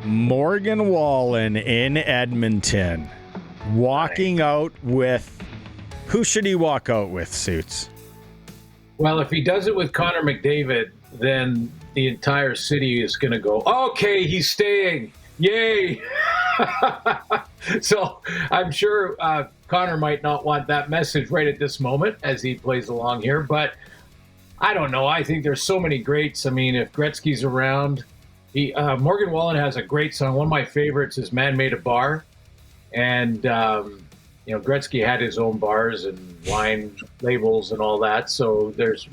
Morgan Wallen in Edmonton. Walking out with... Who should he walk out with, Suits? Well, if he does it with Connor McDavid, then the entire city is going to go, okay, he's staying. Yay. So I'm sure Connor might not want that message right at this moment as he plays along here. But I don't know. I think there's so many greats. I mean, if Gretzky's around, Morgan Wallen has a great song. One of my favorites is Man Made a Bar. And, Gretzky had his own bars and wine labels and all that. So there's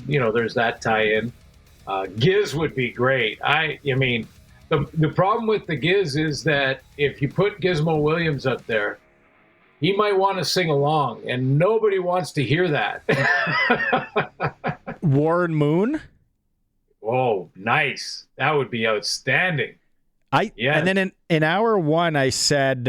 that tie-in. Giz would be great. I mean, the problem with the Giz is that if you put Gizmo Williams up there, he might want to sing along, and nobody wants to hear that. Warren Moon? Oh, nice. That would be outstanding. And then in hour one, I said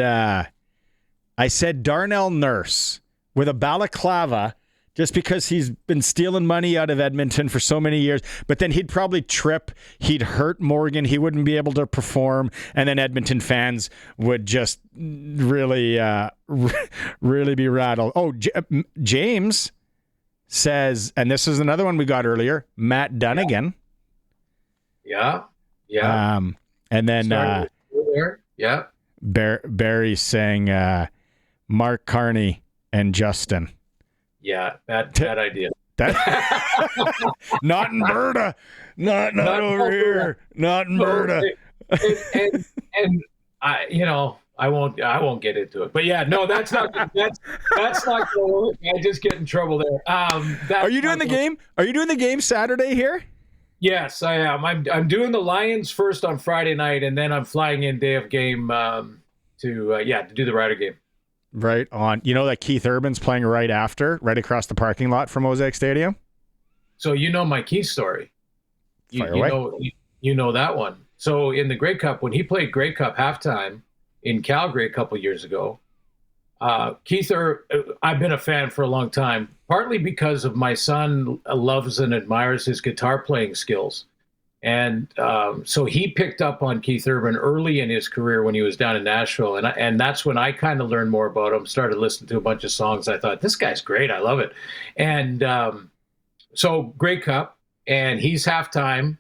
Darnell Nurse with a balaclava, just because he's been stealing money out of Edmonton for so many years. But then he'd probably trip. He'd hurt Morgan. He wouldn't be able to perform. And then Edmonton fans would just really, really be rattled. Oh, James says, and this is another one we got earlier, Matt Dunnigan. Yeah. And then Barry saying Mark Carney and Justin. Yeah, that idea. Not in Berta. Not over here. Not in Berta. And I won't get into it. But yeah, no, that's not going to work. I just get in trouble there. Are you doing the game? Are you doing the game Saturday here? Yes, I am. I'm doing the Lions first on Friday night, and then I'm flying in day of game to do the Rider game. Right on. You know that Keith Urban's playing right across the parking lot from Mosaic Stadium? So you know my Keith story. You know that one. So in the Grey Cup, when he played Grey Cup halftime in Calgary a couple years ago, Keith, I've been a fan for a long time, partly because of my son loves and admires his guitar playing skills. And so he picked up on Keith Urban early in his career when he was down in Nashville. And that's when I kind of learned more about him, started listening to a bunch of songs. I thought, this guy's great. I love it. And so Grey Cup, and he's halftime.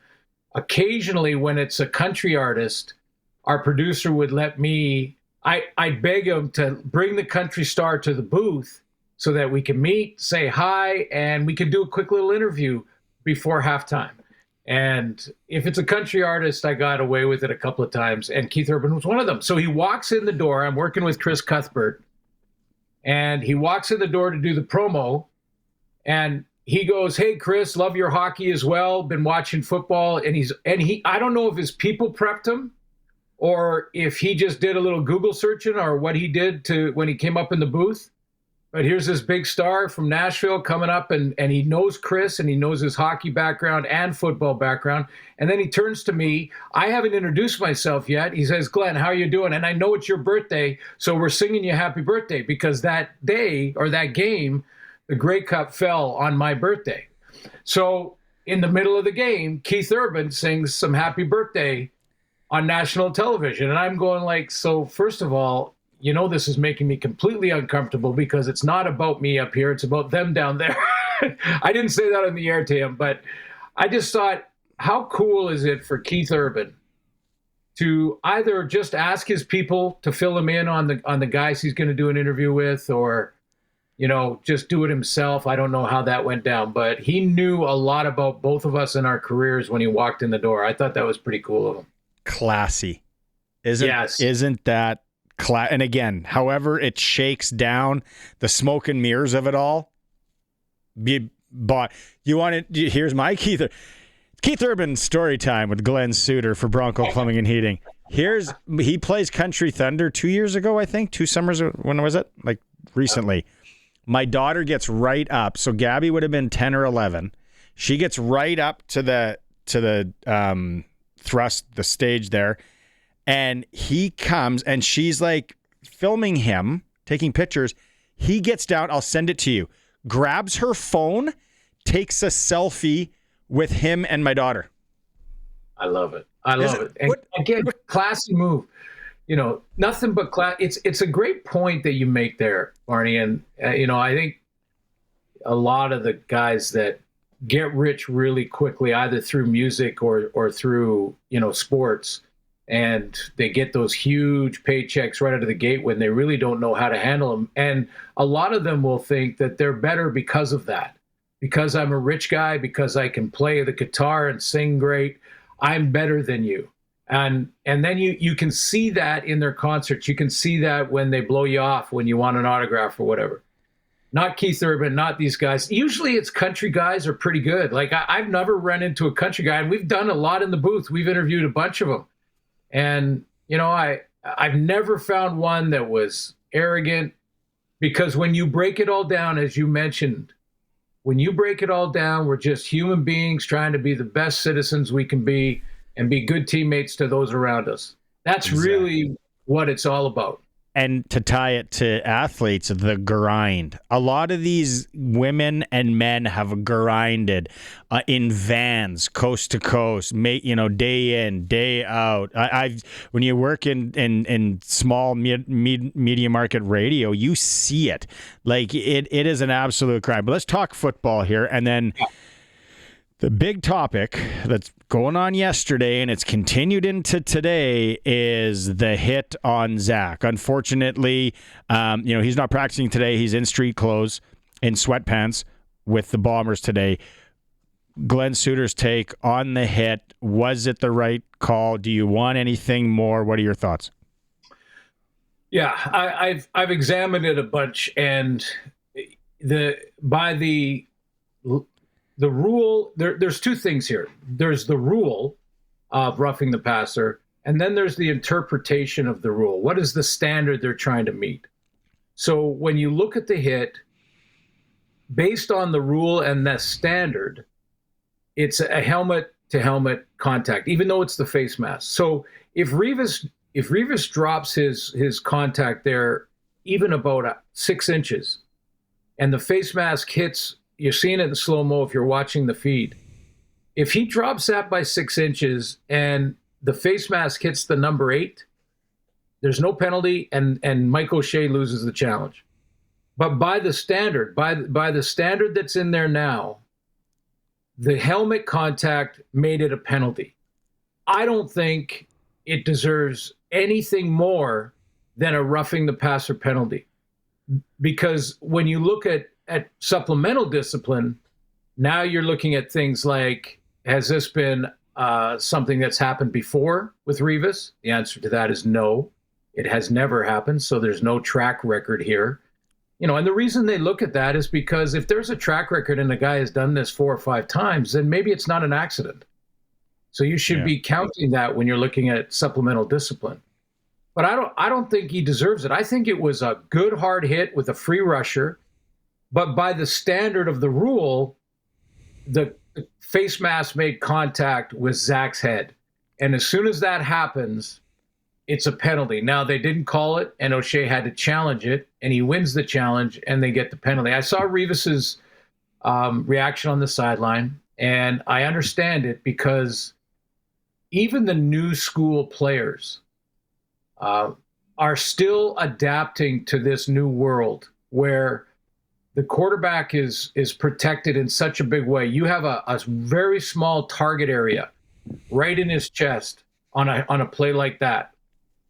Occasionally, when it's a country artist, our producer would let me, I'd beg him to bring the country star to the booth so that we can meet, say hi, and we could do a quick little interview before halftime. And if it's a country artist, I got away with it a couple of times, and Keith Urban was one of them. So he walks in the door. I'm working with Chris Cuthbert, and he walks in the door to do the promo, and he goes, "Hey, Chris, love your hockey as well. Been watching football." And he I don't know if his people prepped him or if he just did a little Google searching or what he did when he came up in the booth. But here's this big star from Nashville coming up, and he knows Chris, and he knows his hockey background and football background. And then he turns to me. I haven't introduced myself yet. He says, "Glenn, how are you doing? And I know it's your birthday, so we're singing you happy birthday," because that day or that game, the Grey Cup fell on my birthday. So in the middle of the game, Keith Urban sings some happy birthday on national television. And I'm going like, so first of all, this is making me completely uncomfortable because it's not about me up here. It's about them down there. I didn't say that on the air to him, but I just thought, how cool is it for Keith Urban to either just ask his people to fill him in on the guys he's going to do an interview with, or, just do it himself. I don't know how that went down, but he knew a lot about both of us in our careers when he walked in the door. I thought that was pretty cool of him. Classy. Isn't that and again, however it shakes down the smoke and mirrors of it all, but here's my Keith Urban story time with Glen Suitor for Bronco Plumbing and Heating. He plays Country Thunder 2 years ago, I think, 2 summers. When was it? Like recently. My daughter gets right up. So Gabby would have been 10 or 11. She gets right up to the thrust, the stage there. And he comes, and she's like filming him, taking pictures. He gets down. I'll send it to you. Grabs her phone, takes a selfie with him and my daughter. I love it. I love it. And again, classy move. Nothing but class. It's a great point that you make there, Barney. And I think a lot of the guys that get rich really quickly, either through music or through sports, and they get those huge paychecks right out of the gate when they really don't know how to handle them. And a lot of them will think that they're better because of that. Because I'm a rich guy, because I can play the guitar and sing great, I'm better than you. And then you can see that in their concerts. You can see that when they blow you off, when you want an autograph or whatever. Not Keith Urban, not these guys. Usually it's country guys are pretty good. Like I've never run into a country guy, and we've done a lot in the booth. We've interviewed a bunch of them. And, I've never found one that was arrogant, because when you break it all down, as you mentioned, when you break it all down, we're just human beings trying to be the best citizens we can be and be good teammates to those around us. That's really what it's all about. And to tie it to athletes, the grind. A lot of these women and men have grinded in vans, coast to coast, day in, day out. When you work in small media market radio, you see it. Like it is an absolute grind. But let's talk football here, and then. The big topic that's going on yesterday, and it's continued into today, is the hit on Zack. Unfortunately, he's not practicing today. He's in street clothes, in sweatpants, with the Bombers today. Glen Suitor's take on the hit. Was it the right call? Do you want anything more? What are your thoughts? Yeah, I've examined it a bunch, and the rule, there's two things here. There's the rule of roughing the passer, and then there's the interpretation of the rule. What is the standard they're trying to meet? So when you look at the hit, based on the rule and the standard, it's a helmet-to-helmet contact, even though it's the face mask. So if Revis drops his contact there even about 6 inches, and the face mask hits, you're seeing it in slow-mo if you're watching the feed. If he drops that by 6 inches and the face mask hits the number 8, there's no penalty, and Mike O'Shea loses the challenge. But by the standard, by the standard that's in there now, the helmet contact made it a penalty. I don't think it deserves anything more than a roughing the passer penalty. Because when you look at supplemental discipline, now you're looking at things like, has this been something that's happened before with Revis? The answer to that is no. It has never happened, so there's no track record here. And the reason they look at that is because if there's a track record and a guy has done this 4 or 5 times, then maybe it's not an accident. So you should be counting that when you're looking at supplemental discipline. But I don't think he deserves it. I think it was a good hard hit with a free rusher. But by the standard of the rule, the face mask made contact with Zack's head. And as soon as that happens, it's a penalty. Now, they didn't call it, and O'Shea had to challenge it, and he wins the challenge, and they get the penalty. I saw Revis's reaction on the sideline, and I understand it, because even the new school players are still adapting to this new world where the quarterback is protected in such a big way. You have a very small target area right in his chest on a play like that,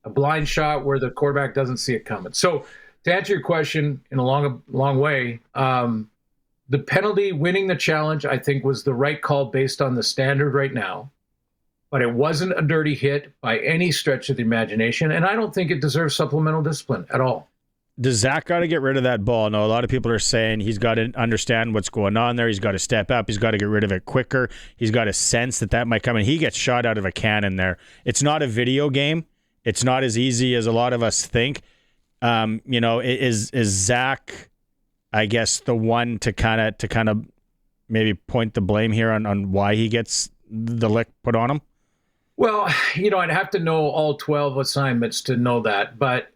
a blind shot where the quarterback doesn't see it coming. So to answer your question in a long way, the penalty, winning the challenge, I think was the right call based on the standard right now. But it wasn't a dirty hit by any stretch of the imagination, and I don't think it deserves supplemental discipline at all. Does Zack got to get rid of that ball? No, a lot of people are saying he's got to understand what's going on there. He's got to step up. He's got to get rid of it quicker. He's got to sense that might come in. He gets shot out of a cannon there. It's not a video game. It's not as easy as a lot of us think. Is Zack, I guess, the one to kind of maybe point the blame here on why he gets the lick put on him? Well, I'd have to know all 12 assignments to know that. But,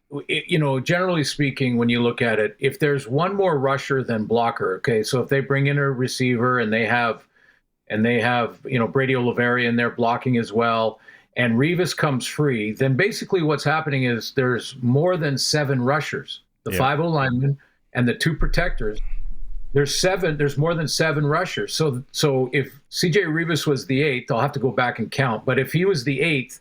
generally speaking, when you look at it, if there's one more rusher than blocker, okay, so if they bring in a receiver and they have Brady Oliveira in there blocking as well, and Rivas comes free, then basically what's happening is there's more than 7 rushers, the 5 O-linemen and the 2 protectors. There's more than 7 rushers. So if CJ Rivas was the 8th, I'll have to go back and count. But if he was the 8th,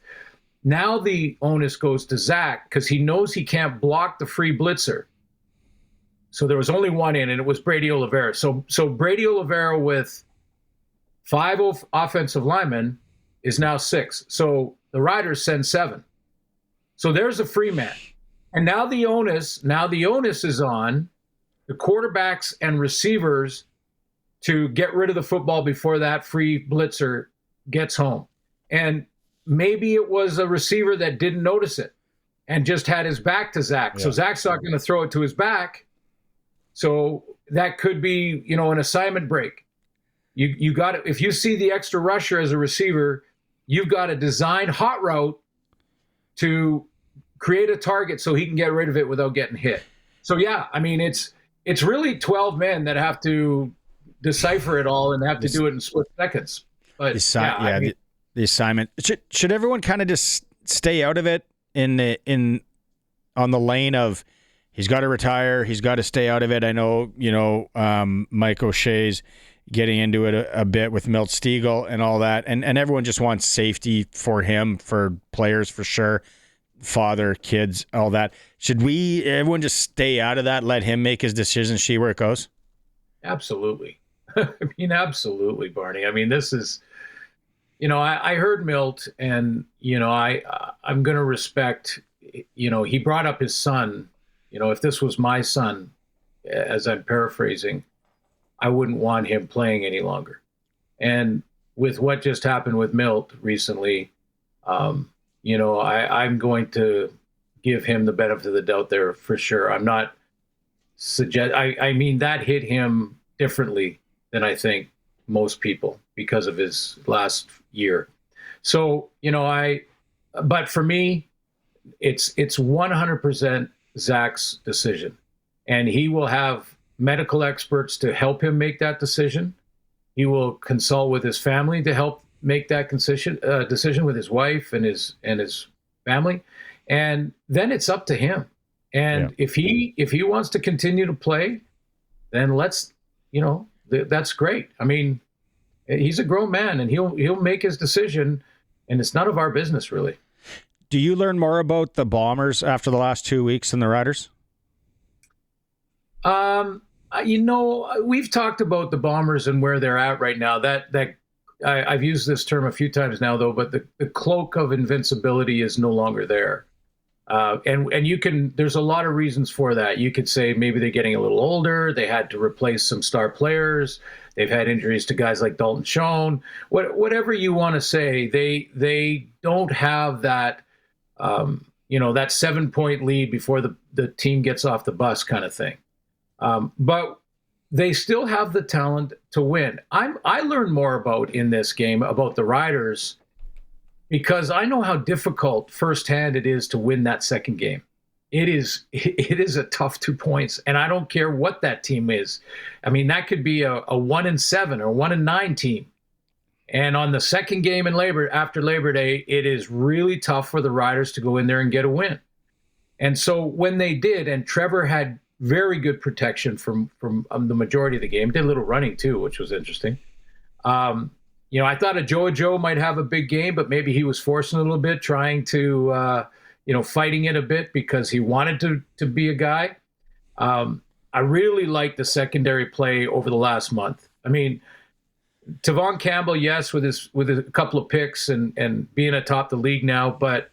now the onus goes to Zack because he knows he can't block the free blitzer. So there was only one in, and it was Brady Oliveira. So Brady Oliveira with 5 offensive linemen is now 6. So the Riders send 7. So there's a free man. And now the onus is on the quarterbacks and receivers to get rid of the football before that free blitzer gets home. And maybe it was a receiver that didn't notice it and just had his back to Zack. Yeah. So Zack's not going to throw it to his back. So that could be, an assignment break. You got to, if you see the extra rusher as a receiver, you've got to design hot route to create a target so he can get rid of it without getting hit. So yeah, I mean, it's really 12 men that have to decipher it all and have to do it in split seconds. But the assignment should everyone kind of just stay out of it on the lane of he's got to retire, he's got to stay out of it. I know Mike O'Shea's getting into it a bit with Milt Stegall and all that, and everyone just wants safety for him, for players for sure, father, kids, all that. Should everyone just stay out of that, let him make his decisions, see where it goes? Absolutely. I mean, absolutely, Barney. I mean, this is, I heard Milt, and, I'm going to respect, he brought up his son. If this was my son, as I'm paraphrasing, I wouldn't want him playing any longer. And with what just happened with Milt recently, I'm going to give him the benefit of the doubt there for sure. I'm not I mean, that hit him differently than I think most people because of his last year. So, but for me, it's 100% Zack's decision, and he will have medical experts to help him make that decision. He will consult with his family to help make that decision with his wife and his family, and then it's up to him. And if he wants to continue to play, then let's, that's great. I mean, he's a grown man, and he'll make his decision, and it's none of our business really. Do you learn more about the Bombers after the last 2 weeks than the Riders? We've talked about the Bombers and where they're at right now. I've used this term a few times now, though, but the cloak of invincibility is no longer there. And there's a lot of reasons for that. You could say maybe they're getting a little older. They had to replace some star players. They've had injuries to guys like Dalton Schoen. Whatever you want to say, they don't have that, that 7-point lead before the team gets off the bus kind of thing. But they still have the talent to win. I learned more in this game about the Riders because I know how difficult firsthand it is to win that second game. It is a tough 2 points, and I don't care what that team is. I mean, that could be a 1-7 or 1-9 team. And on the second game after Labor Day, it is really tough for the Riders to go in there and get a win. And so when they did, and Trevor had very good protection from the majority of the game, did a little running too, which was interesting. I thought Joe might have a big game, but maybe he was forcing a little bit, trying to, fighting it a bit because he wanted to be a guy. I really liked the secondary play over the last month. I mean, Tavon Campbell, yes, with a couple of picks and being atop the league now, but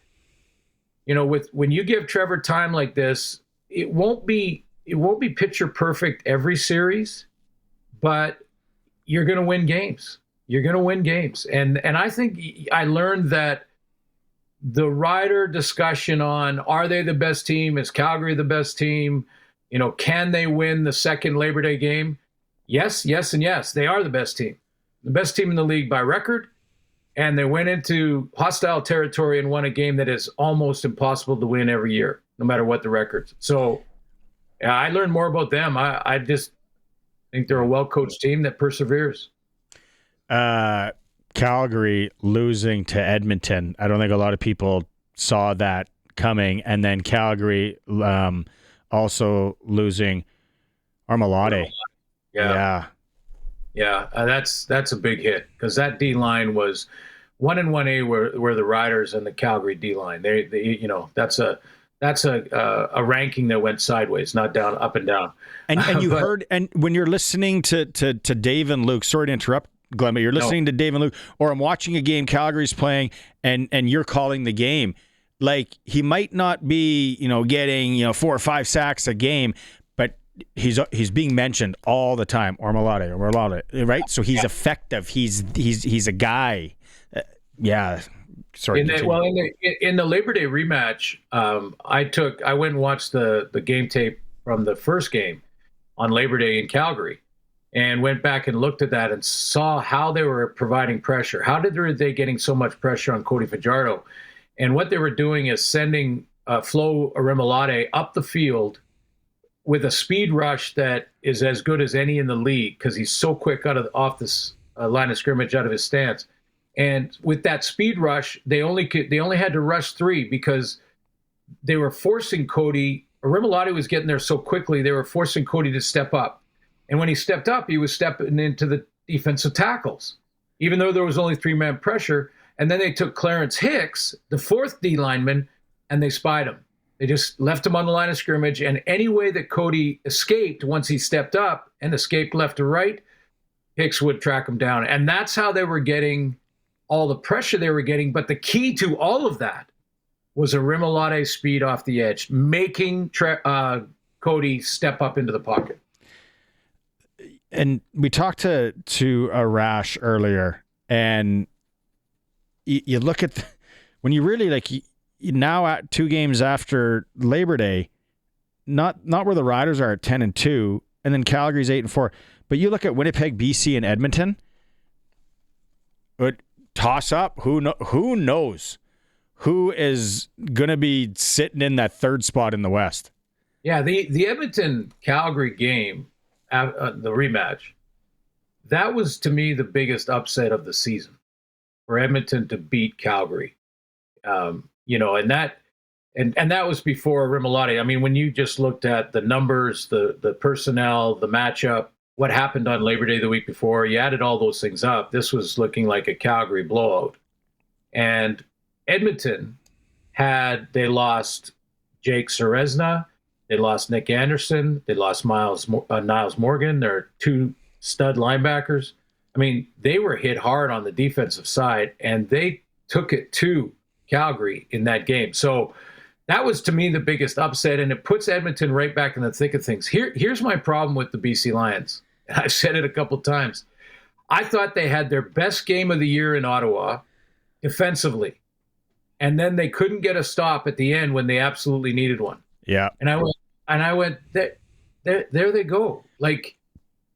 when you give Trevor time like this, it won't be picture perfect every series, but you're going to win games. You're going to win games. And I think I learned that the Rider discussion on are they the best team? Is Calgary the best team? Can they win the second Labor Day game? Yes, and yes. They are the best team. The best team in the league by record. And they went into hostile territory and won a game that is almost impossible to win every year, no matter what the records. So I learned more about them. I just think they're a well-coached team that perseveres. Calgary losing to Edmonton. I don't think a lot of people saw that coming. And then Calgary also losing Armalade. Yeah. That's a big hit because that D line was 1 and 1A were the Riders and the Calgary D line. They that's a ranking that went sideways, not down, up and down. And you heard, and when you're listening to Dave and Luke, sorry to interrupt, Glenn, but you're listening to Dave and Luke, or I'm watching a game Calgary's playing, and you're calling the game. Like, he might not be, getting 4 or 5 sacks a game, but he's being mentioned all the time. Armalade, right? So he's effective. He's a guy. Sorry. In the Labor Day rematch, I went and watched the game tape from the first game on Labor Day in Calgary, and went back and looked at that and saw how they were providing pressure. How were they getting so much pressure on Cody Fajardo? And what they were doing is sending Flo Armalade up the field with a speed rush that is as good as any in the league because he's so quick off this line of scrimmage, out of his stance. And with that speed rush, they only had to rush 3 because they were forcing Cody. Armalade was getting there so quickly, they were forcing Cody to step up. And when he stepped up, he was stepping into the defensive tackles, even though there was only 3-man pressure. And then they took Clarence Hicks, the 4th D lineman, and they spied him. They just left him on the line of scrimmage. And any way that Cody escaped, once he stepped up and escaped left or right, Hicks would track him down. And that's how they were getting all the pressure they were getting. But the key to all of that was Armalade speed off the edge, making Cody step up into the pocket. And we talked to Arash earlier, and you look at when you really now at 2 games after Labor Day, not where the Riders are at 10-2, and then Calgary's 8-4, but you look at Winnipeg, BC, and Edmonton. But toss up, who knows who is going to be sitting in that 3rd spot in the West? Yeah, the Edmonton Calgary game, the rematch, that was to me the biggest upset of the season for Edmonton to beat Calgary. And that was before Armalade. I mean, when you just looked at the numbers, the personnel, the matchup, what happened on Labor Day the week before, you added all those things up, this was looking like a Calgary blowout. And Edmonton they lost Jake Serezna, they lost Nick Anderson, they lost Niles Morgan, their 2 stud linebackers. I mean, they were hit hard on the defensive side, and they took it to Calgary in that game. So that was, to me, the biggest upset, and it puts Edmonton right back in the thick of things. Here's my problem with the BC Lions. I've said it a couple times. I thought they had their best game of the year in Ottawa defensively, and then they couldn't get a stop at the end when they absolutely needed one. Yeah. And I went, there they go. Like,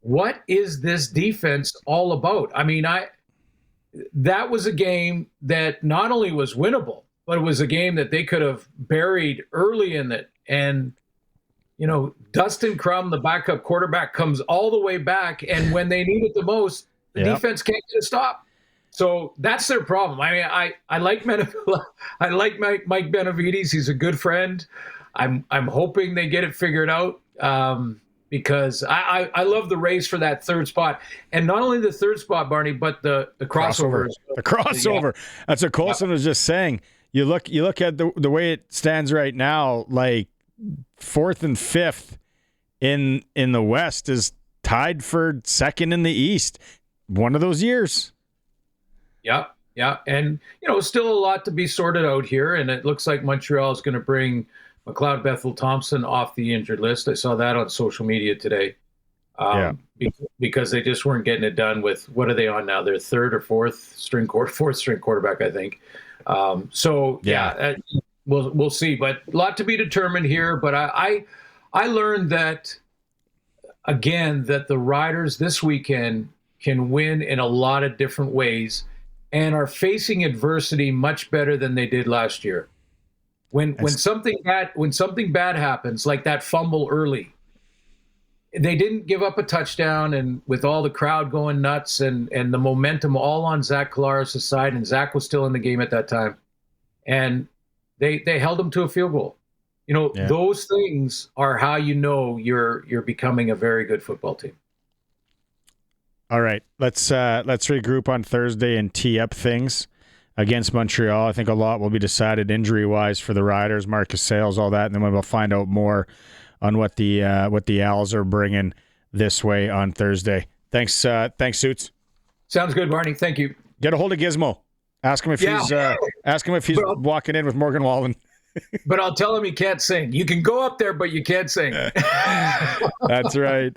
what is this defense all about? I mean, that was a game that not only was winnable, but it was a game that they could have buried early in it. And, Dustin Crum, the backup quarterback, comes all the way back. And when they need it the most, the defense can't get a stop. So that's their problem. I mean, I like I like Mike Benavides. He's a good friend. I'm hoping they get it figured out because I love the race for that 3rd spot. And not only the 3rd spot, Barney, but the crossover. The crossover. Yeah. That's what Colson was just saying. You look at the way it stands right now, like 4th and 5th in the West is tied for 2nd in the East. One of those years. Yeah. And, still a lot to be sorted out here. And it looks like Montreal is going to bring McLeod Bethel-Thompson off the injured list. I saw that on social media today because they just weren't getting it done with, what are they on now? They're 3rd or 4th string quarterback, I think. We'll see. But a lot to be determined here. But I learned that, again, that the Riders this weekend can win in a lot of different ways and are facing adversity much better than they did last year. When something bad happens, like that fumble early, they didn't give up a touchdown, and with all the crowd going nuts and the momentum all on Zack Collaros' side, and Zack was still in the game at that time, and they held him to a field goal. Those things are how you're becoming a very good football team. All right, let's regroup on Thursday and tee up things against Montreal. I think a lot will be decided injury-wise for the Riders, Marcus Sayles, all that, and then we'll find out more on what the Owls are bringing this way on Thursday. Thanks, Suits. Sounds good, Barney. Thank you. Get a hold of Gizmo. Ask him if he's walking in with Morgan Wallen. But I'll tell him he can't sing. You can go up there, but you can't sing. That's right.